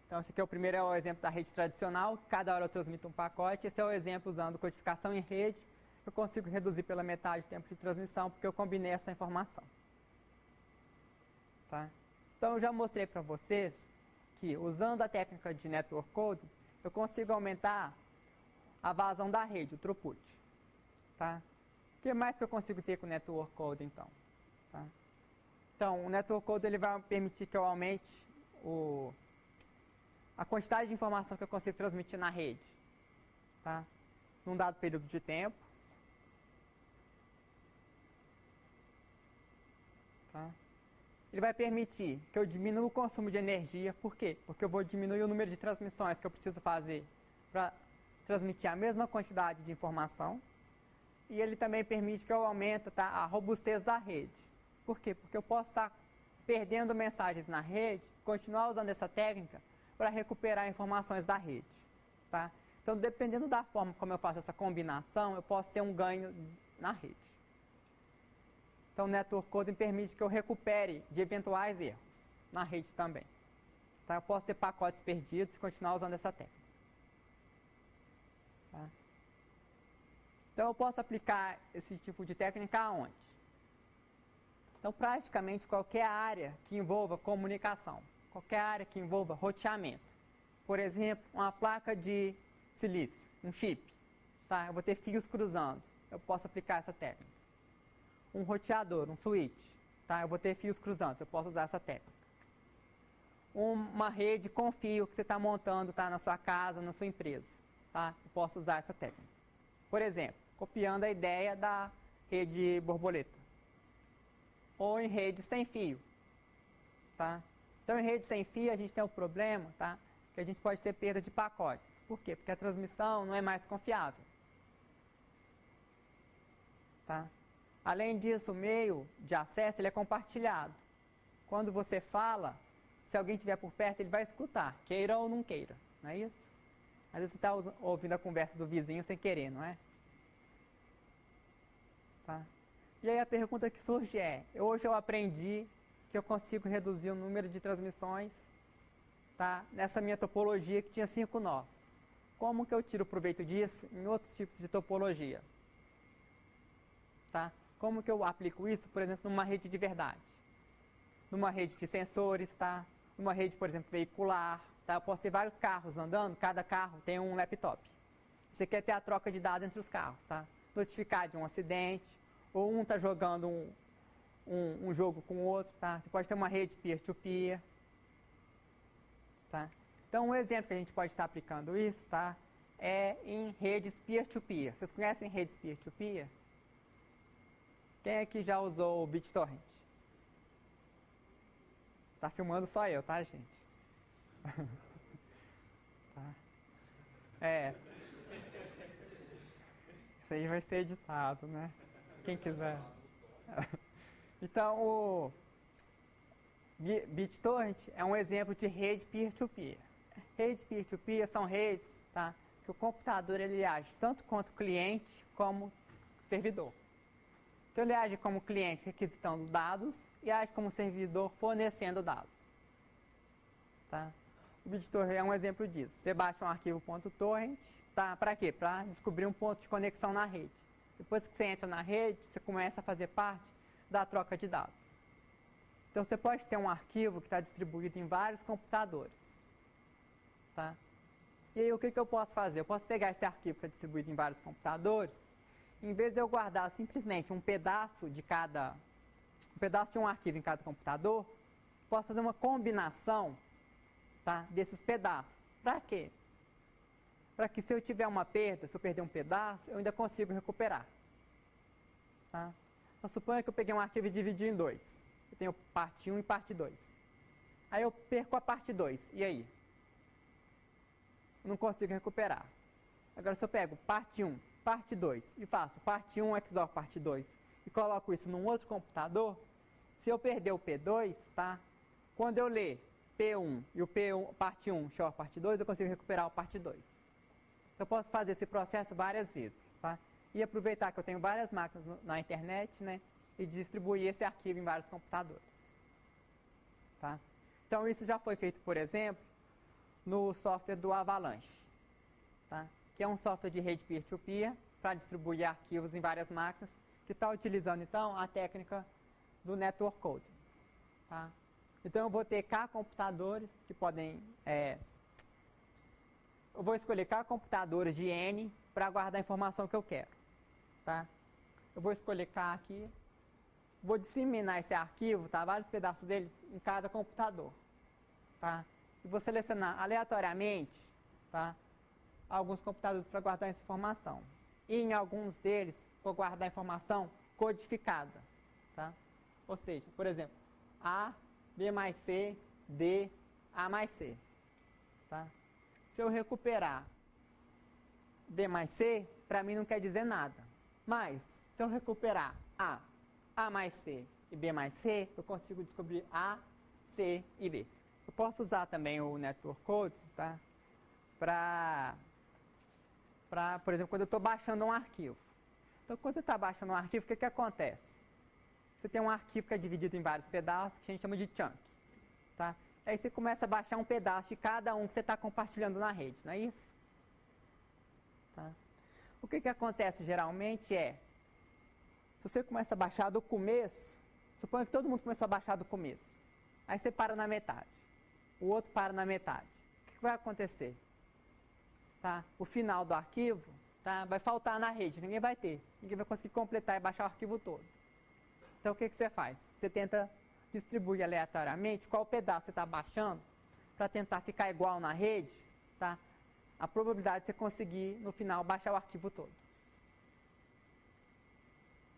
Então, esse aqui é o primeiro, é o exemplo da rede tradicional, que cada hora eu transmito um pacote. Esse é o exemplo usando codificação em rede. Eu consigo reduzir pela metade o tempo de transmissão, porque eu combinei essa informação. Tá? Então, eu já mostrei para vocês que, usando a técnica de network coding, eu consigo aumentar a vazão da rede, o throughput. Tá? O que mais que eu consigo ter com o network coding, então? Tá? Então, o network coding ele vai permitir que eu aumente a quantidade de informação que eu consigo transmitir na rede, tá? Num dado período de tempo. Tá? Ele vai permitir que eu diminua o consumo de energia. Por quê? Porque eu vou diminuir o número de transmissões que eu preciso fazer para transmitir a mesma quantidade de informação. E ele também permite que eu aumente, tá, a robustez da rede. Por quê? Porque eu posso estar perdendo mensagens na rede, continuar usando essa técnica para recuperar informações da rede. Tá? Então, dependendo da forma como eu faço essa combinação, eu posso ter um ganho na rede. Então, o network coding permite que eu recupere de eventuais erros na rede também. Tá? Eu posso ter pacotes perdidos e continuar usando essa técnica. Tá? Então, eu posso aplicar esse tipo de técnica aonde? Então, praticamente qualquer área que envolva comunicação, qualquer área que envolva roteamento. Por exemplo, uma placa de silício, um chip. Tá? Eu vou ter fios cruzando. Eu posso aplicar essa técnica. Um roteador, um switch. Tá? Eu vou ter fios cruzando. Eu posso usar essa técnica. Uma rede com fio que você está montando, tá, na sua casa, na sua empresa. Tá? Eu posso usar essa técnica. Por exemplo, copiando a ideia da rede borboleta. Ou em rede sem fio. Tá? Então, em rede sem fio, a gente tem um problema, tá? Que a gente pode ter perda de pacotes. Por quê? Porque a transmissão não é mais confiável. Tá? Além disso, o meio de acesso ele é compartilhado. Quando você fala, se alguém estiver por perto, ele vai escutar, queira ou não queira. Não é isso? Às vezes você está ouvindo a conversa do vizinho sem querer, não é? Tá? E aí a pergunta que surge é, hoje eu aprendi que eu consigo reduzir o número de transmissões, tá, nessa minha topologia que tinha 5 nós. Como que eu tiro proveito disso em outros tipos de topologia? Tá? Como que eu aplico isso, por exemplo, numa rede de verdade? Numa rede de sensores, tá? Numa rede, por exemplo, veicular. Tá? Eu posso ter vários carros andando, cada carro tem um laptop. Você quer ter a troca de dados entre os carros, tá? Notificar de um acidente, ou um está jogando um jogo com o outro, tá? Você pode ter uma rede peer-to-peer. Tá? Então, um exemplo que a gente pode estar aplicando isso, tá, é em redes peer-to-peer. Vocês conhecem redes peer-to-peer? Quem aqui já usou o BitTorrent? Tá filmando só eu, tá, gente? Tá. Isso aí vai ser editado, né? Quem quiser. Então, o BitTorrent é um exemplo de rede peer-to-peer. Redes peer-to-peer são redes, tá, que o computador ele age tanto quanto cliente como servidor. Então, ele age como cliente requisitando dados e age como servidor fornecendo dados. Tá? O BitTorrent é um exemplo disso. Você baixa um arquivo .torrent, tá? Para quê? Para descobrir um ponto de conexão na rede. Depois que você entra na rede, você começa a fazer parte da troca de dados. Então, você pode ter um arquivo que está distribuído em vários computadores. Tá? E aí, o que eu posso fazer? Eu posso pegar esse arquivo que está distribuído em vários computadores, em vez de eu guardar simplesmente um pedaço de um arquivo em cada computador, posso fazer uma combinação, tá, desses pedaços. Para quê? Para que se eu tiver uma perda, se eu perder um pedaço, eu ainda consigo recuperar. Tá? Então, suponha que eu peguei um arquivo e dividi em 2. Eu tenho parte 1 e parte 2. Aí eu perco a parte 2. E aí? Eu não consigo recuperar. Agora, se eu pego parte 1, parte 2 e faço parte 1 XOR parte 2 e coloco isso num outro computador, se eu perder o P2, tá? Quando eu ler P1 e o P1, parte 1 XOR parte 2, eu consigo recuperar o parte 2. Então, eu posso fazer esse processo várias vezes, tá? E aproveitar que eu tenho várias máquinas na internet, né? E distribuir esse arquivo em vários computadores. Tá? Então, isso já foi feito, por exemplo, no software do Avalanche, tá? Que é um software de rede peer-to-peer para distribuir arquivos em várias máquinas, que está utilizando, então, a técnica do Network Coding. Tá? Então, eu vou ter K computadores que podem... eu vou escolher K computadores de N para guardar a informação que eu quero. Tá? Eu vou escolher K aqui, vou disseminar esse arquivo, tá? Vários pedaços deles, em cada computador. Tá? E vou selecionar aleatoriamente, tá? Alguns computadores para guardar essa informação. E em alguns deles, vou guardar a informação codificada. Tá? Ou seja, por exemplo, A, B mais C, D, A mais C. Tá? Se eu recuperar B mais C, para mim não quer dizer nada. Mas, se eu recuperar A mais C e B mais C, eu consigo descobrir A, C e B. Eu posso usar também o Network Code, tá? Por exemplo, quando eu estou baixando um arquivo. Então, quando você está baixando um arquivo, o que acontece? Você tem um arquivo que é dividido em vários pedaços, que a gente chama de chunk. Tá? Aí você começa a baixar um pedaço de cada um que você está compartilhando na rede, não é isso? Tá? O que acontece geralmente é, se você começa a baixar do começo, suponha que todo mundo começou a baixar do começo. Aí você para na metade. O outro para na metade. O que vai acontecer? Tá? O final do arquivo, tá? Vai faltar na rede, ninguém vai ter. Ninguém vai conseguir completar e baixar o arquivo todo. Então, o que você faz? Você tenta distribuir aleatoriamente qual pedaço você está baixando para tentar ficar igual na rede, tá? A probabilidade de você conseguir, no final, baixar o arquivo todo.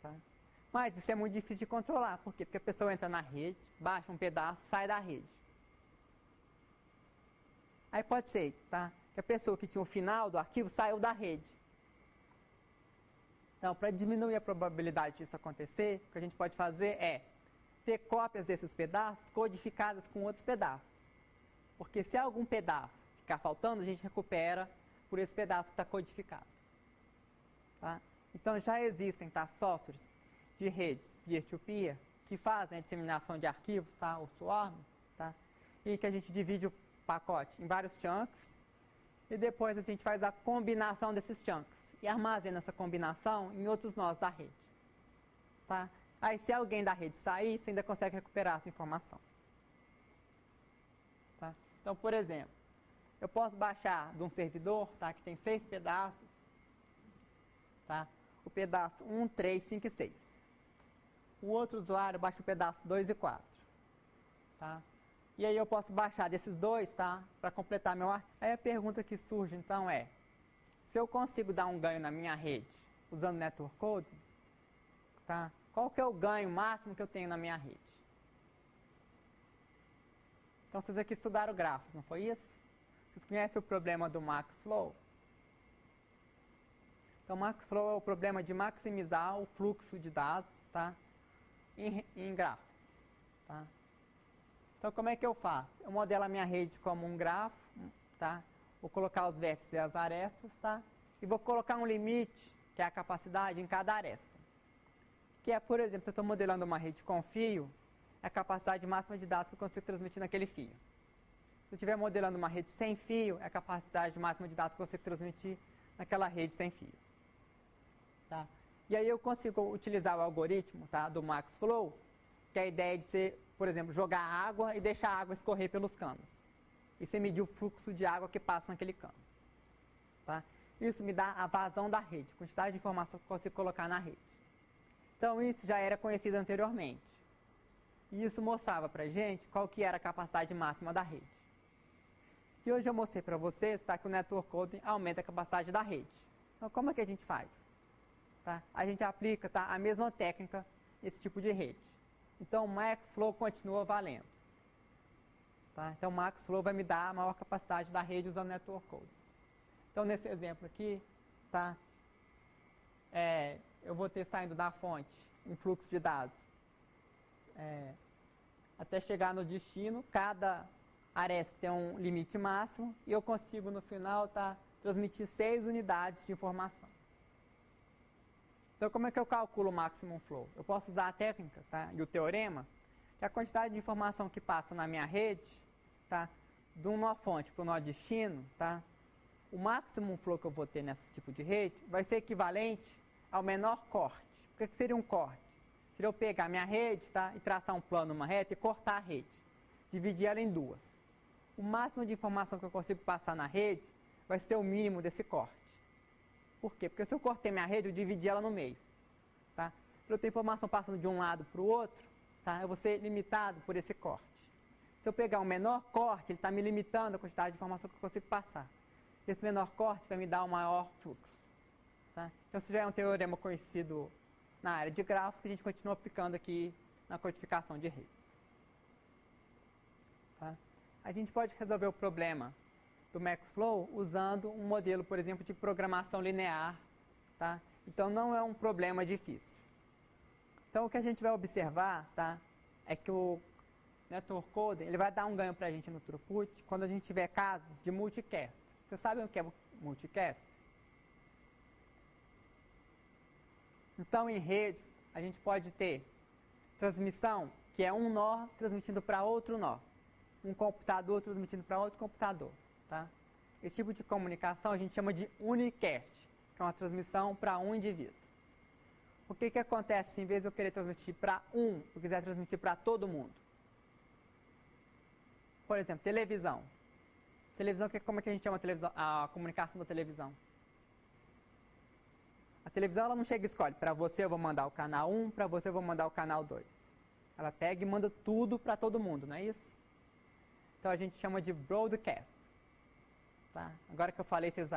Tá? Mas isso é muito difícil de controlar. Por quê? Porque a pessoa entra na rede, baixa um pedaço, sai da rede. Aí pode ser, tá? Que a pessoa que tinha o final do arquivo saiu da rede. Então, para diminuir a probabilidade disso acontecer, o que a gente pode fazer é ter cópias desses pedaços codificadas com outros pedaços. Porque se algum pedaço ficar faltando, a gente recupera por esse pedaço que está codificado. Tá? Então, já existem, tá, softwares de redes peer-to-peer que fazem a disseminação de arquivos, tá, o Swarm, tá, e que a gente divide o pacote em vários chunks e depois a gente faz a combinação desses chunks e armazena essa combinação em outros nós da rede. Tá? Aí, se alguém da rede sair, você ainda consegue recuperar essa informação. Tá? Então, por exemplo, eu posso baixar de um servidor, tá, que tem 6 pedaços, tá? O pedaço 1, 3, 5 e 6. O outro usuário baixa o pedaço 2 e 4. Tá? E aí eu posso baixar desses dois, tá, para completar meu arquivo. Aí a pergunta que surge, então, é: se eu consigo dar um ganho na minha rede usando Network Coding, tá, qual que é o ganho máximo que eu tenho na minha rede? Então, vocês aqui estudaram grafos, não foi isso? Vocês conhecem o problema do MaxFlow? Então, MaxFlow é o problema de maximizar o fluxo de dados, tá, em grafos. Tá? Então, como é que eu faço? Eu modelo a minha rede como um grafo, tá? Vou colocar os vértices e as arestas, tá? E vou colocar um limite, que é a capacidade, em cada aresta. Que é, por exemplo, se eu estou modelando uma rede com fio, é a capacidade máxima de dados que eu consigo transmitir naquele fio. Se eu estiver modelando uma rede sem fio, é a capacidade máxima de dados que eu consigo transmitir naquela rede sem fio. Tá? E aí eu consigo utilizar o algoritmo, tá, do MaxFlow, que é a ideia de ser, por exemplo, jogar água e deixar a água escorrer pelos canos. E você medir o fluxo de água que passa naquele cano. Tá? Isso me dá a vazão da rede, a quantidade de informação que eu consigo colocar na rede. Então, isso já era conhecido anteriormente. E isso mostrava para a gente qual que era a capacidade máxima da rede. E hoje eu mostrei para vocês, tá, que o Network Coding aumenta a capacidade da rede. Então, como é que a gente faz? Tá? A gente aplica, tá, a mesma técnica nesse tipo de rede. Então, o MaxFlow continua valendo. Tá? Então, o MaxFlow vai me dar a maior capacidade da rede usando Network Coding. Então, nesse exemplo aqui, tá, eu vou ter saindo da fonte um fluxo de dados até chegar no destino. Cada aresta tem um limite máximo e eu consigo, no final, tá, transmitir 6 unidades de informação. Então, como é que eu calculo o maximum flow? Eu posso usar a técnica, tá, e o teorema, que a quantidade de informação que passa na minha rede, tá, de um nó fonte para o nó destino, tá? O máximo flow que eu vou ter nesse tipo de rede vai ser equivalente ao menor corte. O que seria um corte? Seria eu pegar minha rede, tá? E traçar um plano numa reta e cortar a rede. Dividir ela em duas. O máximo de informação que eu consigo passar na rede vai ser o mínimo desse corte. Por quê? Porque se eu cortei minha rede, eu dividi ela no meio. Tá? Para eu ter informação passando de um lado para o outro, tá? Eu vou ser limitado por esse corte. Se eu pegar um menor corte, ele está me limitando a quantidade de informação que eu consigo passar. Esse menor corte vai me dar um maior fluxo. Tá? Então, isso já é um teorema conhecido na área de grafos que a gente continua aplicando aqui na codificação de redes. Tá? A gente pode resolver o problema do MaxFlow usando um modelo, por exemplo, de programação linear. Tá? Então, não é um problema difícil. Então, o que a gente vai observar, tá, é que o Network Coding ele vai dar um ganho para a gente no throughput quando a gente tiver casos de multicast. Vocês sabem o que é multicast? Então, em redes, a gente pode ter transmissão, que é um nó transmitindo para outro nó. Um computador transmitindo para outro computador. Tá? Esse tipo de comunicação a gente chama de unicast, que é uma transmissão para um indivíduo. O que acontece se, em vez de eu querer transmitir para um, eu quiser transmitir para todo mundo? Por exemplo, televisão. Televisão, como é que a gente chama a comunicação da televisão? A televisão ela não chega e escolhe, para você eu vou mandar o canal 1, para você eu vou mandar o canal 2. Ela pega e manda tudo para todo mundo, não é isso? Então a gente chama de broadcast. Tá? Agora que eu falei, vocês...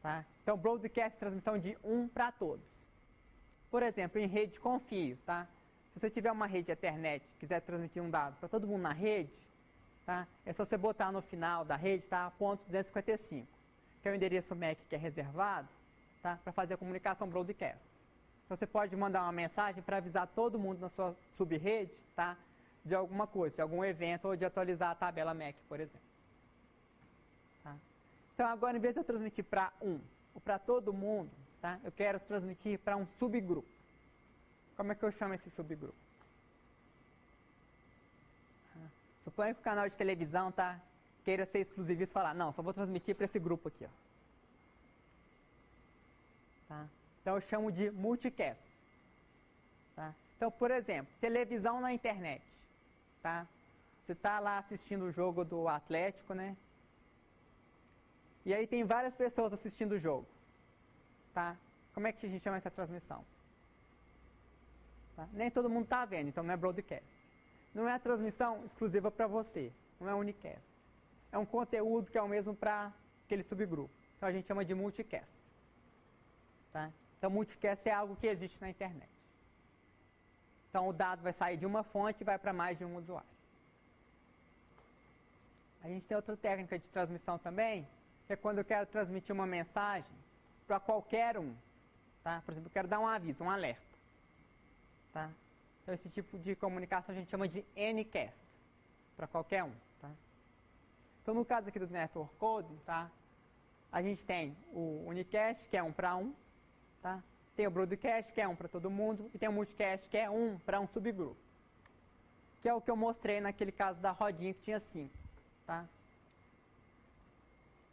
Tá? Então, broadcast é transmissão de um para todos. Por exemplo, em rede com fio. Tá? Se você tiver uma rede Ethernet e quiser transmitir um dado para todo mundo na rede, tá? É só você botar no final da rede, tá? Ponto 255, que é o endereço MAC que é reservado, tá? Para fazer a comunicação broadcast. Então, você pode mandar uma mensagem para avisar todo mundo na sua subrede, tá? De alguma coisa, de algum evento ou de atualizar a tabela MAC, por exemplo. Tá? Então, agora, em vez de eu transmitir para um ou para todo mundo, tá? Eu quero transmitir para um subgrupo. Como é que eu chamo esse subgrupo? Suponha que o canal de televisão tá, queira ser exclusivista e falar, não, só vou transmitir para esse grupo aqui. Ó. Tá? Então, eu chamo de multicast. Tá? Então, por exemplo, televisão na internet. Tá? Você está lá assistindo o jogo do Atlético, né? E aí tem várias pessoas assistindo o jogo. Tá? Como é que a gente chama essa transmissão? Tá? Nem todo mundo está vendo, então não é broadcast. Não é a transmissão exclusiva para você, não é unicast. É um conteúdo que é o mesmo para aquele subgrupo. Então a gente chama de multicast. Tá? Então multicast é algo que existe na internet. Então o dado vai sair de uma fonte e vai para mais de um usuário. A gente tem outra técnica de transmissão também, que é quando eu quero transmitir uma mensagem para qualquer um. Tá? Por exemplo, eu quero dar um aviso, um alerta. Tá? Então, esse tipo de comunicação a gente chama de Ncast, para qualquer um. Tá? Então, no caso aqui do Network Coding, tá? A gente tem o unicast, que é um para um. Tá? Tem o broadcast, que é um para todo mundo. E tem o multicast, que é um para um subgrupo. Que é o que eu mostrei naquele caso da rodinha, que tinha 5. Tá?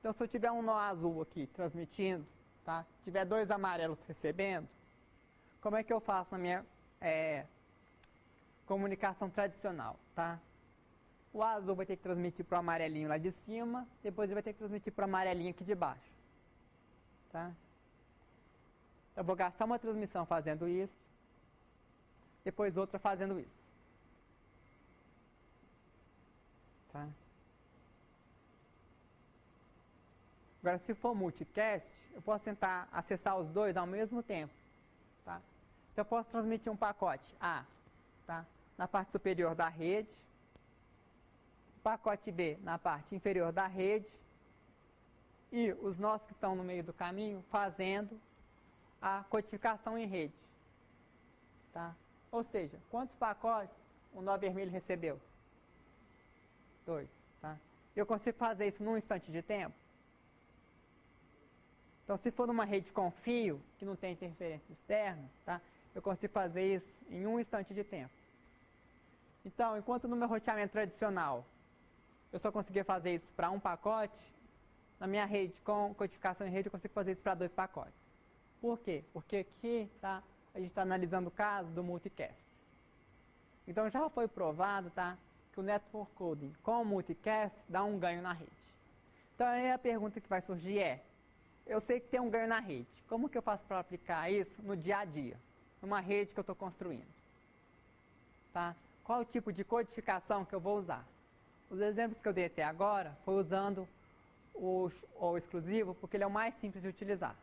Então, se eu tiver um nó azul aqui transmitindo, tá? Tiver 2 amarelos recebendo, como é que eu faço na minha... comunicação tradicional, tá? O azul vai ter que transmitir para o amarelinho lá de cima, depois ele vai ter que transmitir para o amarelinho aqui de baixo, tá? Eu vou gastar uma transmissão fazendo isso, depois outra fazendo isso, tá? Agora, se for multicast, eu posso tentar acessar os dois ao mesmo tempo, tá? Então, eu posso transmitir um pacote A, tá? Na parte superior da rede, pacote B na parte inferior da rede e os nós que estão no meio do caminho fazendo a codificação em rede. Tá? Ou seja, quantos pacotes o nó vermelho recebeu? 2. Tá? Eu consigo fazer isso num instante de tempo? Então, se for numa rede com fio, que não tem interferência externa, tá? Eu consigo fazer isso em um instante de tempo. Então, enquanto no meu roteamento tradicional eu só conseguia fazer isso para um pacote, na minha rede, com codificação em rede, eu consigo fazer isso para 2 pacotes. Por quê? Porque aqui a gente está analisando o caso do multicast. Então já foi provado que o network coding com o multicast dá um ganho na rede. Então aí a pergunta que vai surgir é, eu sei que tem um ganho na rede, como que eu faço para aplicar isso no dia a dia, numa rede que eu estou construindo? Qual o tipo de codificação que eu vou usar? Os exemplos que eu dei até agora foi usando o exclusivo, porque ele é o mais simples de utilizar.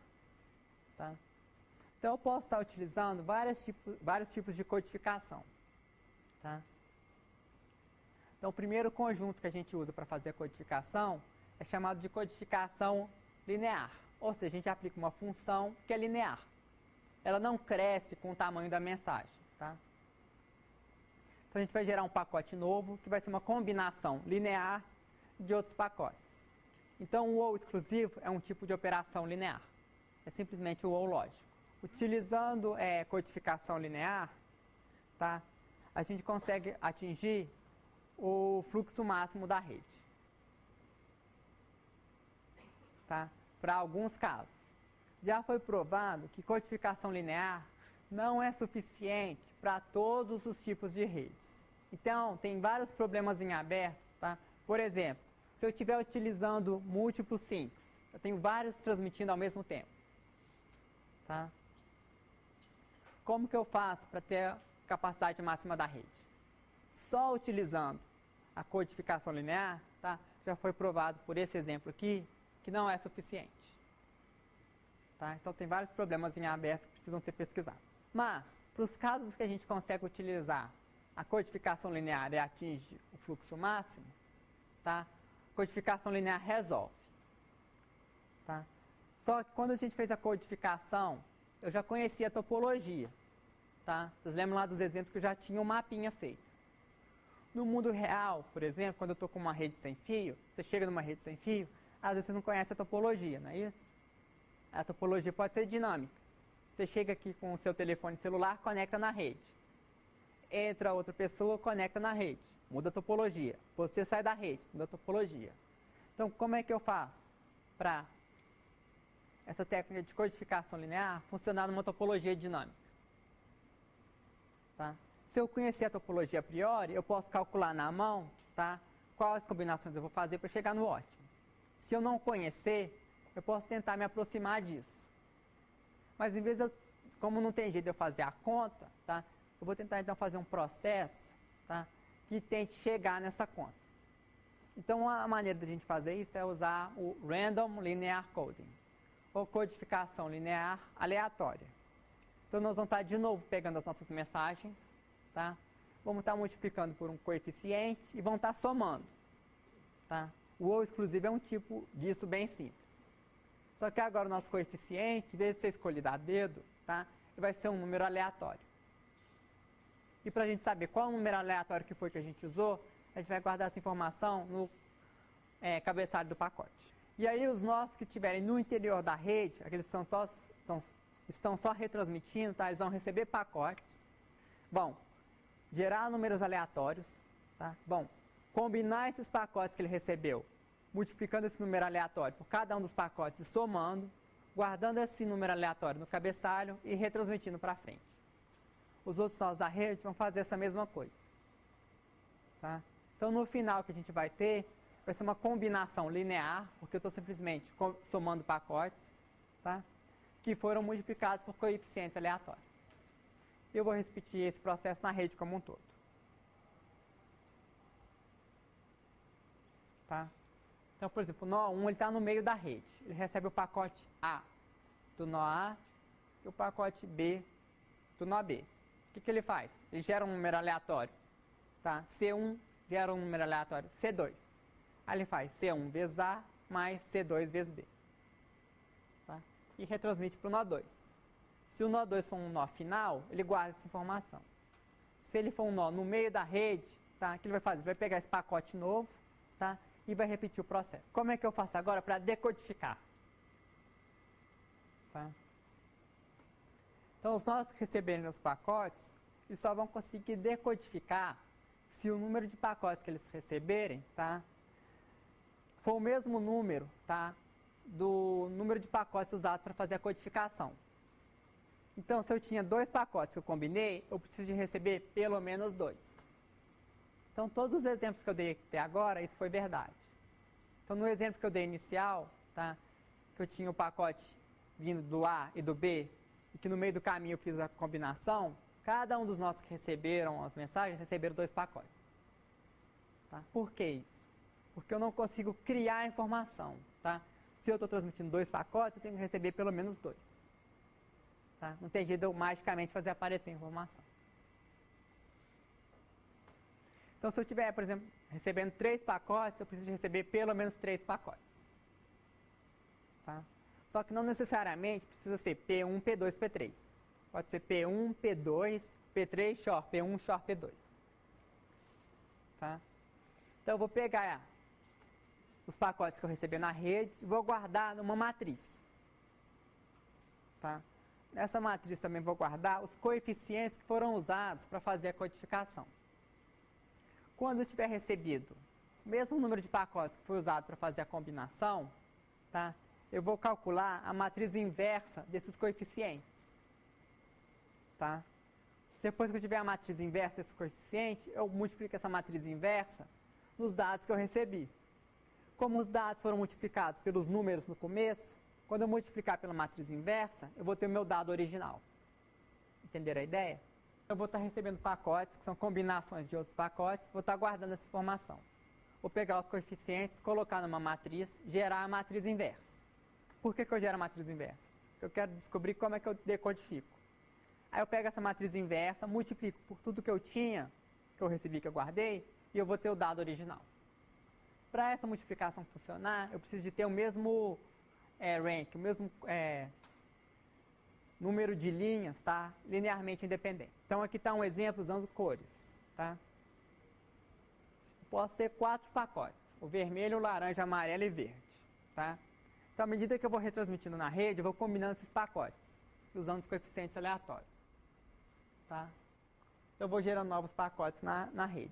Então eu posso estar utilizando vários tipos de codificação. Então o primeiro conjunto que a gente usa para fazer a codificação é chamado de codificação linear. Ou seja, a gente aplica uma função que é linear. Ela não cresce com o tamanho da mensagem. Então a gente vai gerar um pacote novo, que vai ser uma combinação linear de outros pacotes. Então o ou exclusivo é um tipo de operação linear. É simplesmente o ou lógico. Utilizando codificação linear, a gente consegue atingir o fluxo máximo da rede. Para alguns casos. Já foi provado que codificação linear não é suficiente para todos os tipos de redes. Então, tem vários problemas em aberto. Por exemplo, se eu estiver utilizando múltiplos sinks, eu tenho vários transmitindo ao mesmo tempo. Como que eu faço para ter a capacidade máxima da rede? Só utilizando a codificação linear, já foi provado por esse exemplo aqui, que não é suficiente. Então tem vários problemas em aberto que precisam ser pesquisados. Mas, para os casos que a gente consegue utilizar a codificação linear e atinge o fluxo máximo, a codificação linear resolve. Só que quando a gente fez a codificação, eu já conhecia a topologia. Vocês lembram lá dos exemplos que eu já tinha um mapinha feito. No mundo real, por exemplo, quando eu estou com uma rede sem fio, você chega numa rede sem fio, às vezes você não conhece a topologia, não é isso? A topologia pode ser dinâmica. Você chega aqui com o seu telefone celular, conecta na rede. Entra outra pessoa, conecta na rede. Muda a topologia. Você sai da rede, muda a topologia. Então, como é que eu faço para essa técnica de codificação linear funcionar numa topologia dinâmica? Se eu conhecer a topologia a priori, eu posso calcular na mão quais combinações eu vou fazer para chegar no ótimo. Se eu não conhecer, eu posso tentar me aproximar disso. Mas, em vez de como não tem jeito de eu fazer a conta, eu vou tentar, então, fazer um processo que tente chegar nessa conta. Então, a maneira de a gente fazer isso é usar o Random Linear Coding, ou codificação linear aleatória. Então, nós vamos estar, de novo, pegando as nossas mensagens, vamos estar multiplicando por um coeficiente e vamos estar somando. O ou exclusivo é um tipo disso bem simples. Só que agora o nosso coeficiente, em vez de ser escolhido a dedo, ele vai ser um número aleatório. E para a gente saber qual número aleatório que foi que a gente usou, a gente vai guardar essa informação no cabeçalho do pacote. E aí os nossos que estiverem no interior da rede, aqueles que estão só retransmitindo, eles vão receber pacotes, vão gerar números aleatórios, vão combinar esses pacotes que ele recebeu, multiplicando esse número aleatório por cada um dos pacotes e somando, guardando esse número aleatório no cabeçalho e retransmitindo para frente. Os outros nós da rede vão fazer essa mesma coisa. Então, no final, o que a gente vai ter vai ser uma combinação linear, porque eu estou simplesmente somando pacotes, que foram multiplicados por coeficientes aleatórios. Eu vou repetir esse processo na rede como um todo. Então, por exemplo, o nó 1 está no meio da rede. Ele recebe o pacote A do nó A e o pacote B do nó B. O que ele faz? Ele gera um número aleatório. C1 gera um número aleatório C2. Aí ele faz C1 vezes A mais C2 vezes B. E retransmite para o nó 2. Se o nó 2 for um nó final, ele guarda essa informação. Se ele for um nó no meio da rede, o que ele vai fazer? Ele vai pegar esse pacote novo, e vai repetir o processo. Como é que eu faço agora para decodificar? Então, os nós que receberem os pacotes, eles só vão conseguir decodificar se o número de pacotes que eles receberem for o mesmo número, tá, do número de pacotes usados para fazer a codificação. Então, se eu tinha 2 pacotes que eu combinei, eu preciso de receber pelo menos 2. Então, todos os exemplos que eu dei até agora, isso foi verdade. Então, no exemplo que eu dei inicial, tá, que eu tinha o pacote vindo do A e do B, e que no meio do caminho eu fiz a combinação, cada um dos nossos que receberam as mensagens receberam 2 pacotes. Tá? Por que isso? Porque eu não consigo criar a informação. Tá? Se eu estou transmitindo 2 pacotes, eu tenho que receber pelo menos 2. Tá? Não tem jeito de eu magicamente fazer aparecer a informação. Então, se eu estiver, por exemplo, recebendo 3 pacotes, eu preciso receber pelo menos 3 pacotes. Tá? Só que não necessariamente precisa ser P1, P2, P3. Pode ser P1, P2, P3, XOR, P1, XOR, P2. Tá? Então, eu vou pegar os pacotes que eu recebi na rede e vou guardar numa matriz. Tá? Nessa matriz também vou guardar os coeficientes que foram usados para fazer a codificação. Quando eu tiver recebido o mesmo número de pacotes que foi usado para fazer a combinação, tá? Eu vou calcular a matriz inversa desses coeficientes. Tá? Depois que eu tiver a matriz inversa desses coeficientes, eu multiplico essa matriz inversa nos dados que eu recebi. Como os dados foram multiplicados pelos números no começo, quando eu multiplicar pela matriz inversa, eu vou ter o meu dado original. Entenderam a ideia? Eu vou estar recebendo pacotes, que são combinações de outros pacotes, vou estar guardando essa informação. Vou pegar os coeficientes, colocar numa matriz, gerar a matriz inversa. Por que eu gero a matriz inversa? Porque eu quero descobrir como é que eu decodifico. Aí eu pego essa matriz inversa, multiplico por tudo que eu tinha, que eu recebi, que eu guardei, e eu vou ter o dado original. Para essa multiplicação funcionar, eu preciso de ter o mesmo rank, o mesmo número de linhas, tá? Linearmente independente. Então aqui está um exemplo usando cores. Tá? Eu posso ter 4 pacotes, o vermelho, o laranja, amarelo e verde. Tá? Então, à medida que eu vou retransmitindo na rede, eu vou combinando esses pacotes, usando os coeficientes aleatórios. Tá? Eu vou gerando novos pacotes na rede.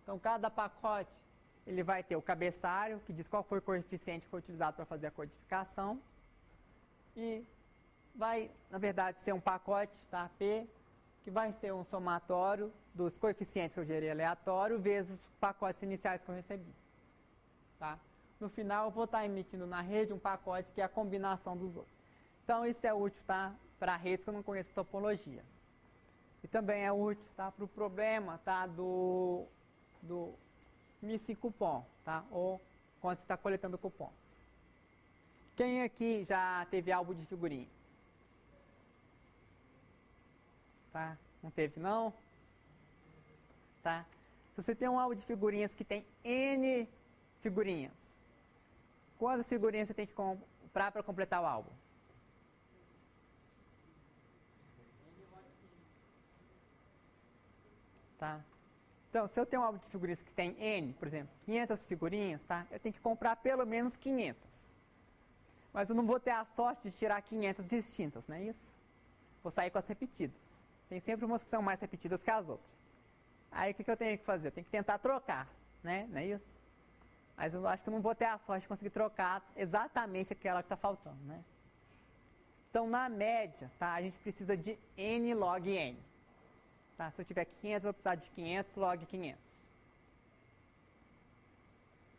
Então, cada pacote ele vai ter o cabeçalho, que diz qual foi o coeficiente que foi utilizado para fazer a codificação. E vai, na verdade, ser um pacote, tá? P, que vai ser um somatório dos coeficientes que eu gerei aleatório, vezes os pacotes iniciais que eu recebi. Tá? No final, eu vou estar emitindo na rede um pacote que é a combinação dos outros. Então, isso é útil, tá? Para redes que eu não conheço topologia. E também é útil, tá? Para o problema, tá? do missing cupom, tá? Ou quando você está coletando cupons. Quem aqui já teve álbum de figurinhas? Tá? Não teve, não? Tá? Se você tem um álbum de figurinhas que tem N figurinhas, quantas figurinhas você tem que comprar para completar o álbum? Tá? Então, se eu tenho um álbum de figurinhas que tem N, por exemplo, 500 figurinhas, tá? Eu tenho que comprar pelo menos 500. Mas eu não vou ter a sorte de tirar 500 distintas, não é isso? Vou sair com as repetidas. Tem sempre umas que são mais repetidas que as outras. Aí, o que eu tenho que fazer? Eu tenho que tentar trocar, né? Não é isso? Mas eu acho que eu não vou ter a sorte de conseguir trocar exatamente aquela que está faltando, né? Então, na média, tá? A gente precisa de N log N. Tá? Se eu tiver 500, eu vou precisar de 500 log 500.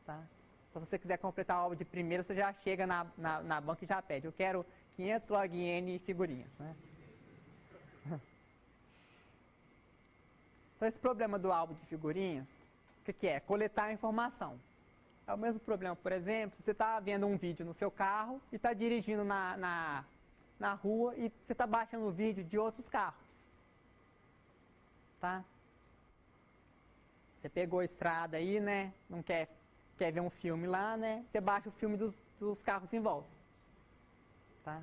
Tá? Então, se você quiser completar o álbum de primeiro, você já chega na banca e já pede. Eu quero 500 log N figurinhas. Né? Então, esse problema do álbum de figurinhas, o que é? Coletar a informação. É o mesmo problema, por exemplo, você está vendo um vídeo no seu carro e está dirigindo na rua e você está baixando o vídeo de outros carros. Tá? Você pegou a estrada aí, né? Não quer ver um filme lá, né? Você baixa o filme dos carros em volta. Tá?